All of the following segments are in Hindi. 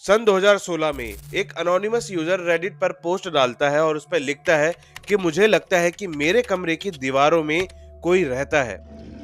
सन 2016 में एक अनोनिमस यूजर रेडिट पर पोस्ट डालता है और उस पर लिखता है कि मुझे लगता है कि मेरे कमरे की दीवारों में कोई रहता है।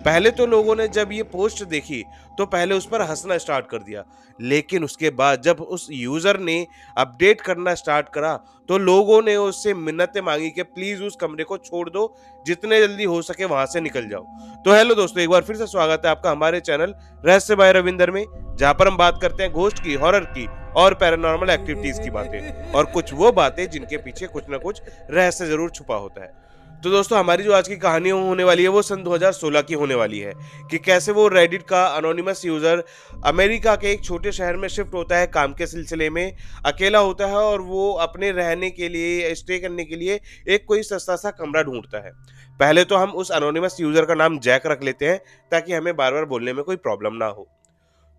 पहले तो लोगों ने जब ये पोस्ट देखी तो पहले उस पर हंसना स्टार्ट कर दिया, लेकिन उसके बाद जब उस यूजर ने अपडेट करना स्टार्ट करा तो लोगों ने उससे मिन्नतें मांगी कि प्लीज उस कमरे को छोड़ दो, जितने जल्दी हो सके वहां से निकल जाओ। तो हेलो दोस्तों, एक बार फिर से स्वागत है आपका हमारे चैनल रहस्य बाय रविंदर में, जहां पर हम बात करते हैं घोस्ट की, हॉरर की और पैरानॉर्मल एक्टिविटीज की बातें, और कुछ वो बातें जिनके पीछे कुछ ना कुछ रहस्य जरूर छुपा होता है। तो दोस्तों, हमारी जो आज की कहानी होने वाली है वो सन 2016 की होने वाली है कि कैसे वो रेडिट का अनोनिमस यूजर अमेरिका के एक छोटे शहर में शिफ्ट होता है काम के सिलसिले में, अकेला होता है और वो अपने रहने के लिए, स्टे करने के लिए एक कोई सस्ता सा कमरा ढूंढता है। पहले तो हम उस अनोनिमस यूजर का नाम जैक रख लेते हैं ताकि हमें बार बार बोलने में कोई प्रॉब्लम ना हो।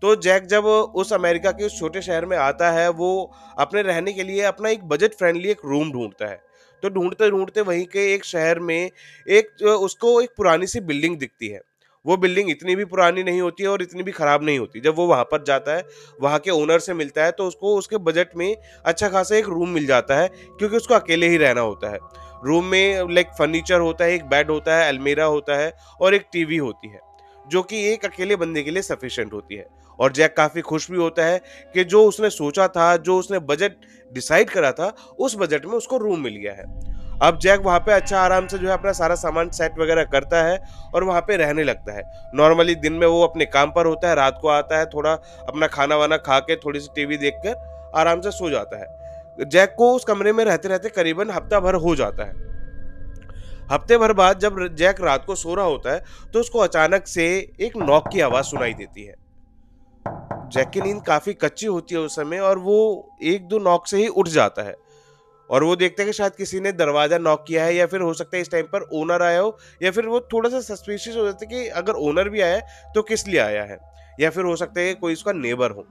तो जैक जब उस अमेरिका के उस छोटे शहर में आता है, वो अपने रहने के लिए अपना एक बजट फ्रेंडली एक रूम ढूंढता है। तो ढूंढते ढूंढते वहीं के एक शहर में उसको एक पुरानी सी बिल्डिंग दिखती है। वो बिल्डिंग इतनी भी पुरानी नहीं होती है और इतनी भी खराब नहीं होती। जब वो वहां पर जाता है, वहां के ओनर से मिलता है, तो उसको उसके बजट में अच्छा खासा एक रूम मिल जाता है, क्योंकि उसको अकेले ही रहना होता है। रूम में लाइक फर्नीचर होता है, एक बेड होता है, अलमीरा होता है और एक टीवी होती है, जो कि एक अकेले बंदे के लिए सफिशिएंट होती है। और जैक काफी खुश भी होता है कि जो उसने सोचा था, जो उसने बजट डिसाइड करा था, उस बजट में उसको रूम मिल गया है। अब जैक वहां पे अच्छा आराम से जो है अपना सारा सामान सेट वगैरह करता है और वहां पे रहने लगता है। नॉर्मली दिन में वो अपने काम पर होता है, रात को आता है, थोड़ा अपना खाना वाना खा के थोड़ी सी टीवी देखकर आराम से सो जाता है। जैक को उस कमरे में रहते रहते करीबन हफ्ता भर हो जाता है। हफ्ते भर बाद जब जैक रात को सो रहा होता है तो उसको अचानक से एक नॉक की आवाज सुनाई देती है। जैक की नींद काफी कच्ची होती है उस समय और वो एक दो नॉक से ही उठ जाता है और वो देखता है कि शायद किसी ने दरवाजा नॉक किया है, या फिर हो सकता है इस टाइम पर ओनर आया हो, या फिर वो थोड़ा सा सस्पिशियस हो जाता है कि अगर ओनर भी आया है तो किस लिए आया है, या फिर हो सकता है कि कोई उसका नेबर हो।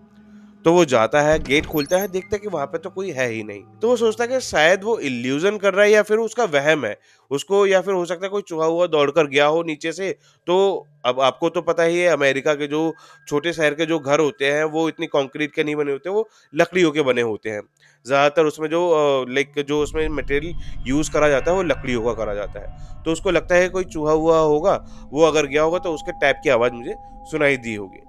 तो वो जाता है, गेट खोलता है, देखता है कि वहां पे तो कोई है ही नहीं। तो वो सोचता है कि शायद वो इल्यूजन कर रहा है या फिर उसका वहम है उसको, या फिर हो सकता है कोई चूहा हुआ दौड़कर गया हो नीचे से। तो अब आपको तो पता ही है, अमेरिका के जो छोटे शहर के जो घर होते हैं वो इतनी कंक्रीट के नहीं बने होते, वो लकड़ियों के बने होते हैं। ज्यादातर उसमें जो लाइक जो उसमें मटेरियल यूज करा जाता है वो लकड़ियों का करा जाता है। तो उसको लगता है कोई चूहा हुआ होगा, वो अगर गया होगा तो उसके टैप की आवाज मुझे सुनाई दी होगी।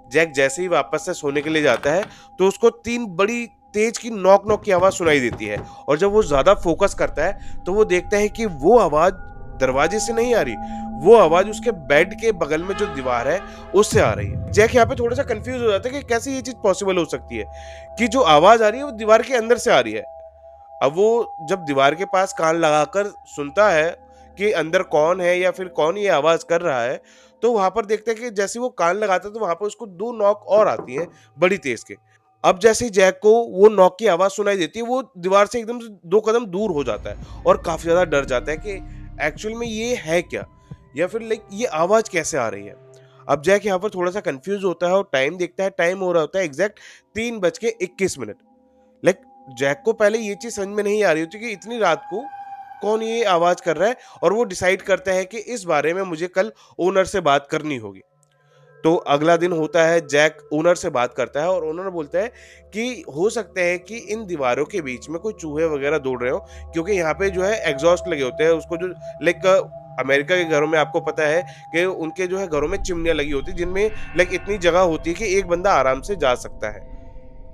जैक जैसे ही वापस से सोने के लिए जाता है तो उसको तीन बड़ी तेज की नॉक नॉक की आवाज सुनाई देती है, और जब वो ज्यादा फोकस करता है तो वो देखता है कि वो आवाज दरवाजे से नहीं आ रही, वो आवाज उसके बेड के बगल में जो दीवार है उससे आ रही है। जैक यहाँ पे थोड़ा सा कंफ्यूज हो जाता है कि कैसे ये चीज पॉसिबल हो सकती है कि जो आवाज आ रही है वो दीवार के अंदर से आ रही है। अब वो जब दीवार के पास कान लगाकर सुनता है कि अंदर कौन है या फिर कौन ये आवाज कर रहा है, तो वहां पर देखते हैं कि जैसे वो कान लगाता है तो वहां पर उसको दो नॉक और आती हैं बड़ी तेज के। अब जैसे ही जैक को वो नॉक की आवाज सुनाई देती है, वो दीवार से एकदम से दो कदम दूर हो जाता है और काफी ज्यादा डर जाता है कि एक्चुअल में ये है क्या, या फिर लाइक ये आवाज कैसे आ रही है। अब जैक यहाँ पर थोड़ा सा कंफ्यूज होता है और टाइम देखता है, टाइम हो रहा होता है एग्जैक्ट 3:21। लाइक जैक को पहले ये चीज समझ में नहीं आ रही होती कि इतनी रात को कौन ये आवाज कर रहा है, और वो डिसाइड करता है कि इस बारे में मुझे कल ओनर से बात करनी होगी। तो अगला दिन होता है, जैक ओनर से बात करता है और ओनर बोलता है कि हो सकता है कि इन दीवारों के बीच में कोई चूहे वगैरह दौड़ रहे हो, क्योंकि यहाँ पे जो है एग्जॉस्ट लगे होते हैं उसको, जो लाइक अमेरिका के घरों में आपको पता है कि उनके जो है घरों में चिमनियां लगी होती है, जिनमें लाइक इतनी जगह होती है कि एक बंदा आराम से जा सकता है।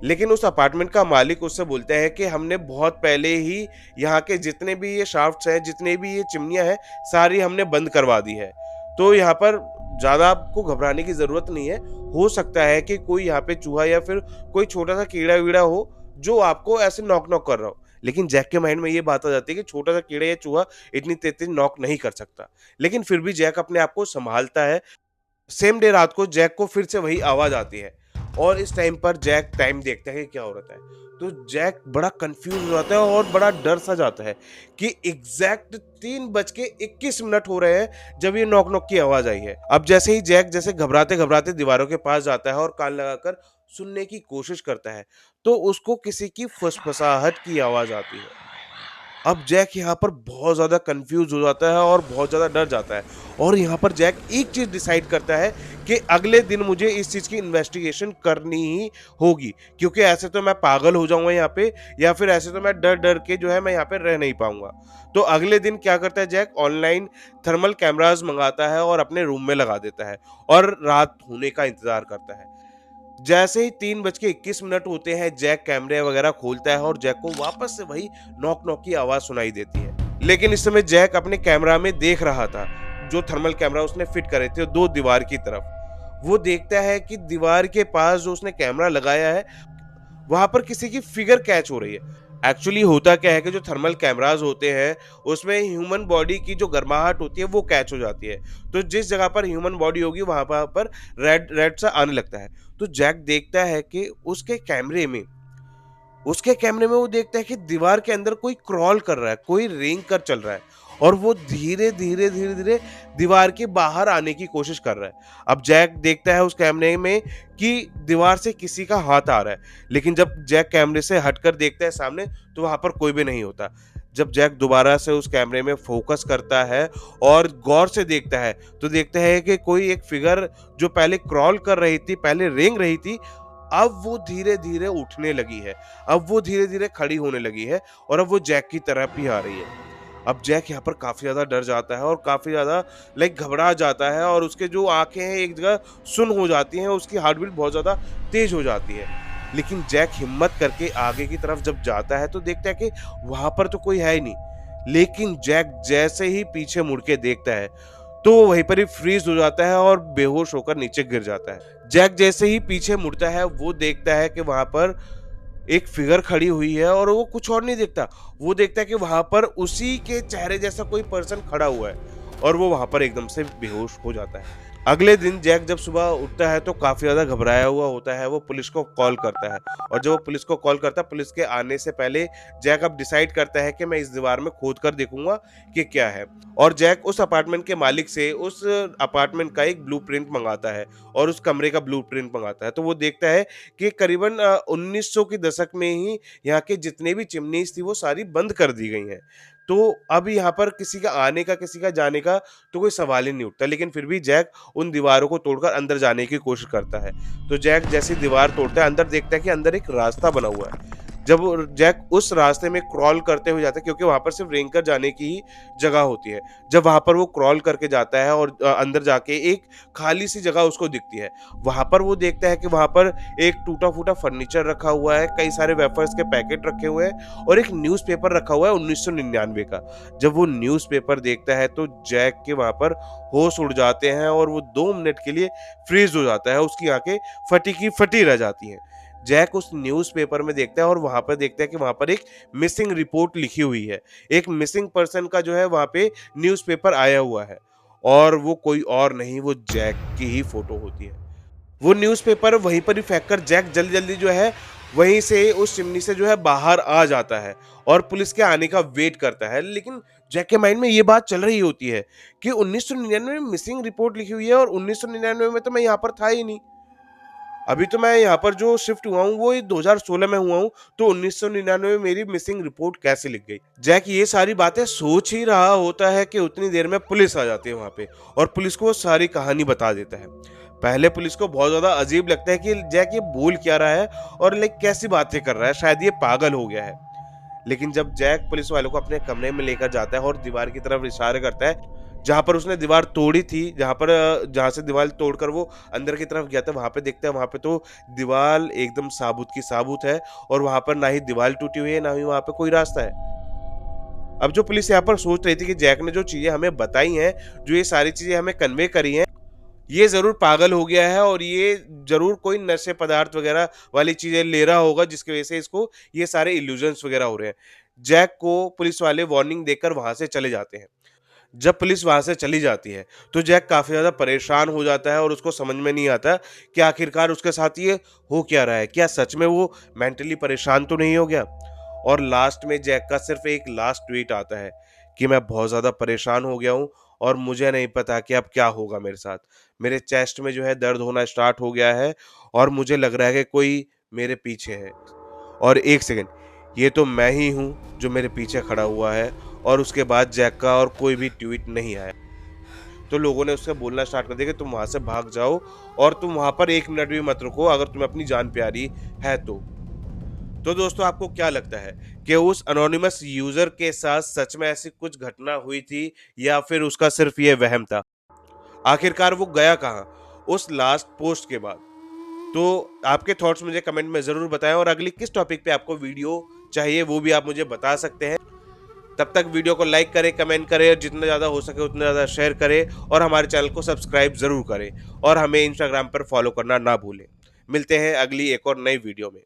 लेकिन उस अपार्टमेंट का मालिक उससे बोलता है कि हमने बहुत पहले ही यहाँ के जितने भी ये शाफ्ट्स हैं, जितने भी ये चिमनियां हैं, सारी हमने बंद करवा दी है। तो यहाँ पर ज्यादा आपको घबराने की जरूरत नहीं है। हो सकता है कि कोई यहाँ पे चूहा या फिर कोई छोटा सा कीड़ा वीड़ा हो जो आपको ऐसे नॉक नॉक कर रहा हो। लेकिन जैक के माइंड में ये बात आ जाती है कि छोटा सा कीड़ा या चूहा इतनी तेज तेज नॉक नहीं कर सकता। लेकिन फिर भी जैक अपने आप को संभालता है। सेम डे रात को जैक को फिर से वही आवाज आती है, और इस टाइम पर जैक टाइम देखता है कि क्या हो रहा है। तो जैक बड़ा कंफ्यूज हो जाता है और बड़ा डर सा जाता है कि एग्जैक्ट 3:21 हो रहे हैं जब ये नॉक नॉक की आवाज आई है। अब जैसे ही जैक जैसे घबराते घबराते दीवारों के पास जाता है और कान लगाकर सुनने की कोशिश करता है, तो उसको किसी की फुसफुसाहट की आवाज आती है। अब जैक यहाँ पर बहुत ज़्यादा कन्फ्यूज़ हो जाता है और बहुत ज़्यादा डर जाता है और यहाँ पर जैक एक चीज़ डिसाइड करता है कि अगले दिन मुझे इस चीज़ की इन्वेस्टिगेशन करनी ही होगी, क्योंकि ऐसे तो मैं पागल हो जाऊँगा यहाँ पे, या फिर ऐसे तो मैं डर-डर के जो है मैं यहाँ पे रह नहीं पाऊँगा। तो अगले दिन क्या करता है जैक, ऑनलाइन थर्मल कैमराज़ मँगाता है और अपने रूम में लगा देता है और रात होने का इंतज़ार करता है। जैसे ही 3:21 होते हैं, जैक कैमरे वगैरह खोलता है और जैक को वापस से वही नॉक-नॉक की आवाज़ सुनाई देती है। लेकिन इस समय जैक अपने कैमरा में देख रहा था, जो थर्मल कैमरा उसने फिट करे थे 2 दीवार की तरफ। वो देखता है कि दीवार के पास जो उसने कैमरा लगाया है, वहाँ पर किसी की फिगर कैच हो रही है। एक्चुअली होता क्या है कि जो थर्मल कैमराज़ होते हैं, उसमें ह्यूमन बॉडी की जो गर्माहट होती है, वो कैच हो जाती है। तो जिस जगह पर ह्यूमन बॉडी होगी, वहाँ पर रेड रेड सा आने लगता है। तो जैक देखता है कि उसके कैमरे में वो देखता है कि दीवार के अंदर कोई क्रॉल कर रहा है, कोई रेंग कर चल रहा है और वो धीरे-धीरे दीवार के बाहर आने की कोशिश कर रहा है। अब जैक देखता है उस कैमरे में कि दीवार से किसी का हाथ आ रहा है, लेकिन जब जैक कैमरे से हटकर देखता है सामने, तो वहाँ पर कोई भी नहीं होता। जब जैक दोबारा से उस कैमरे में फ़ोकस करता है और गौर से देखता है, तो देखता है कि कोई एक फ़िगर जो पहले क्रॉल कर रही थी, पहले रेंग रही थी, अब वो धीरे-धीरे उठने लगी है। अब वो धीरे-धीरे खड़ी होने लगी है और अब वो जैक की तरफ ही आ रही है। अब जैक यहाँ पर काफ़ी ज़्यादा डर जाता है और काफ़ी ज़्यादा घबरा जाता है और उसके जो आँखें हैं एक जगह सुन्न हो जाती हैं, उसकी हार्ट बीट बहुत ज़्यादा तेज़ हो जाती है। लेकिन जैक हिम्मत करके आगे की तरफ जब जाता है तो देखता है कि वहाँ पर तो कोई है ही नहीं। लेकिन जैक जैसे ही पीछे मुड़ के देखता है, तो वो वहीं पर ही फ्रीज़ हो जाता है और बेहोश होकर नीचे गिर जाता है। जैक जैसे ही पीछे मुड़ता है, वो देखता है कि वहाँ पर एक फिगर खड़ी हुई है और वो कुछ और नहीं देखता। वो देखता है कि वहाँ पर उसी के चेहरे जैसा कोई पर्सन खड़ा हुआ है और वो वहाँ पर एकदम से बेहोश हो जाता है। अगले दिन जैक जब सुबह उठता है तो काफ़ी ज़्यादा घबराया हुआ होता है, वो पुलिस को कॉल करता है और जब वो पुलिस को कॉल करता है, पुलिस के आने से पहले जैक अब डिसाइड करता है कि मैं इस दीवार में खोद कर देखूँगा कि क्या है। और जैक उस अपार्टमेंट के मालिक से उस अपार्टमेंट का एक ब्लूप्रिंट मँगाता है और उस कमरे का ब्लूप्रिंट मँगाता है। तो वो देखता है कि करीबन 1900 के दशक में ही यहाँ के जितने भी चिमनीज़ थी वो सारी बंद कर दी गई हैं। तो अब यहाँ पर किसी का आने का, किसी का जाने का तो कोई सवाल ही नहीं उठता। लेकिन फिर भी जैक उन दीवारों को तोड़कर अंदर जाने की कोशिश करता है। तो जैक जैसे दीवार तोड़ता है, अंदर देखता है कि अंदर एक रास्ता बना हुआ है। जब वो जैक उस रास्ते में क्रॉल करते हुए जाता है, क्योंकि वहाँ पर सिर्फ़ रेंग कर जाने की ही जगह होती है। जब वहाँ पर वो क्रॉल करके जाता है और अंदर जाके एक खाली सी जगह उसको दिखती है। वहाँ पर वो देखता है कि वहाँ पर एक टूटा-फूटा फर्नीचर रखा हुआ है, कई सारे वेफर्स के पैकेट रखे हुए हैं और एक न्यूज़पेपर रखा हुआ है 1999 का। जब वो न्यूज़पेपर देखता है तो जैक के वहाँ पर होश उड़ जाते हैं और वो 2 मिनट के लिए फ्रीज़ हो जाता है, उसकी आँखें फटी की फटी रह जाती हैं। जैक उस न्यूज़पेपर में देखता है और वहाँ पर देखता है कि वहाँ पर एक मिसिंग रिपोर्ट लिखी हुई है। एक मिसिंग पर्सन का जो है वहाँ पे न्यूज़पेपर आया हुआ है और वो कोई और नहीं, वो जैक की ही फ़ोटो होती है। वो न्यूज़पेपर वहीं पर ही फेंक कर जैक जल्दी-जल्दी जो है वहीं से उस चिमनी से जो है बाहर आ जाता है और पुलिस के आने का वेट करता है। लेकिन जैक के माइंड में ये बात चल रही होती है कि 1999 में मिसिंग रिपोर्ट लिखी हुई है और 1999 में तो मैं यहाँ पर था ही नहीं। अभी तो मैं यहाँ पर जो शिफ्ट हुआ हूँ वो ये 2016 में हुआ हूँ, तो 1999 में मेरी मिसिंग रिपोर्ट कैसे लिख गई? जैक ये सारी बातें सोच ही रहा होता है कि उतनी देर में पुलिस आ जाती है वहाँ पे और पुलिस को वो सारी कहानी बता देता है। पहले पुलिस को बहुत ज़्यादा अजीब लगता है कि जैक ये बोल क्या रहा है और कैसी बातें कर रहा है, शायद ये पागल हो गया है। लेकिन जब जैक पुलिस वालों को अपने कमरे में लेकर जाता है और दीवार की तरफ इशारे करता है, जहाँ पर उसने दीवार तोड़ी थी, जहाँ से दीवार तोड़कर वो अंदर की तरफ गया था, वहाँ पे देखता है वहाँ पे तो दीवार एकदम साबुत की साबुत है और वहाँ पर ना ही दीवार टूटी हुई है, ना ही वहाँ पे कोई रास्ता है। अब जो पुलिस यहाँ पर सोच रही थी कि जैक ने जो चीज़ें हमें बताई हैं, जो ये सारी चीज़ें हमें कन्वे करी हैं, ये ज़रूर पागल हो गया है और ये ज़रूर कोई नशे पदार्थ वगैरह वाली चीज़ें ले रहा होगा, जिसकी वजह से इसको ये सारे इल्यूजन्स वगैरह हो रहे हैं। जैक को पुलिस वाले वार्निंग देकर वहाँ से चले जाते हैं। जब पुलिस वहाँ से चली जाती है, तो जैक काफ़ी ज़्यादा परेशान हो जाता है और उसको समझ में नहीं आता कि आखिरकार उसके साथ ये हो क्या रहा है? क्या सच में वो मेंटली परेशान तो नहीं हो गया? और लास्ट में जैक का सिर्फ़ एक लास्ट ट्वीट आता है कि मैं बहुत ज़्यादा परेशान हो गया हूँ और मुझे नहीं पता कि अब क्या होगा मेरे साथ। मेरे चेस्ट में जो है दर्द होना स्टार्ट हो गया है और मुझे लग रहा है कि कोई मेरे पीछे है। और 1 सेकंड, ये तो मैं ही हूँ जो मेरे पीछे खड़ा हुआ है। और उसके बाद जैक का और कोई भी ट्वीट नहीं आया। तो लोगों ने उससे बोलना स्टार्ट कर दिया कि तुम वहां से भाग जाओ और तुम वहां पर 1 मिनट भी मत रुको अगर तुम्हें अपनी जान प्यारी है तो दोस्तों आपको क्या लगता है कि उस अनोनिमस यूजर के साथ सच में ऐसी कुछ घटना हुई थी या फिर उसका सिर्फ ये वहम था? आखिरकार वो गया कहाँ उस लास्ट पोस्ट के बाद? तो आपके थॉट्स मुझे कमेंट में जरूर बताएं और अगली किस टॉपिक पे आपको वीडियो चाहिए वो भी आप मुझे बता सकते हैं। तब तक वीडियो को लाइक करें, कमेंट करें और जितना ज़्यादा हो सके उतना ज़्यादा शेयर करें और हमारे चैनल को सब्सक्राइब ज़रूर करें और हमें इंस्टाग्राम पर फॉलो करना ना भूलें। मिलते हैं अगली एक और नई वीडियो में।